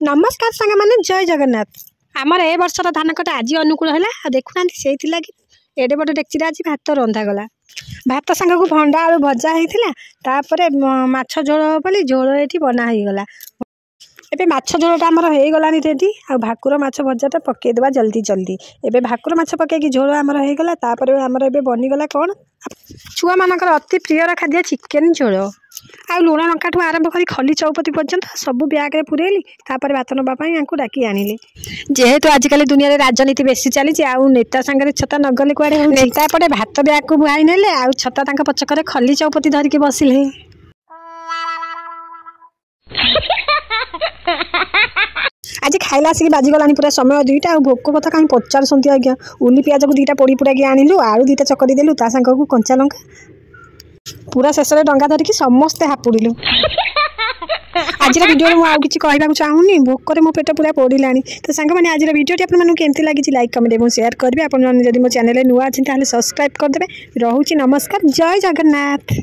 नमस्कार सांग मैंने जय जगन्नाथ। आमर ए वर्षर धान कटा आज अनुकूल है देखुना से एडे बड़ डेक्ची आज भात रंधा गला। भात सांग को भंडा आलू भजा होता माछ झोल बोली झोल ये बना हो गला। एबे माछ झोलटा आमर हो गलानी रेडी आ भाकुर माछ भजाटा पकईदेवा जल्दी जल्दी। एबे भाकुर माछ पकईकी झोल आमर हो गला। तापर आमर एबे बनीगला कौन छुआ मानकर अति प्रियर खाद्य चिकेन झोल आ लुण लंका ठू आरंभ कर खली चौपती पर्यंत सब ब्याग्रे पुरेली। तापर भात नवाई या डाकी आनिले। जेहेतु आजिकल दुनिया राजनीति बेसी चली आउ नेता सांगे छता नगले कुआडे नेता पटे भात ब्याग को बुआई नेले आ छता तांका पछकरे खली चौपती धरिकी बसिले। आज खाइला आसिक बाजिगलानी पूरा समय दुईटा भोक कथा कहीं पचार आज्ञा। उली पियाज को दीटा पोड़ी पुड़ा आनिलु आलू दीटा चकड़ी देलु ता सांग को कंचा लंका पूरा शेष में डंगा धरिकी समस्ते हापुड़िलु। आज वीडियो में आउ किसी कहवाक चाहूनी भोकर मो पेट पूरा पोड़िला। तो सांग मैंने आज वीडियो आपको लगी लाइक कमेंट और शेयर करेंगे। आप मो चैनल नुआ अच्छे सब्सक्राइब करदे। रोचे नमस्कार जय जगन्नाथ।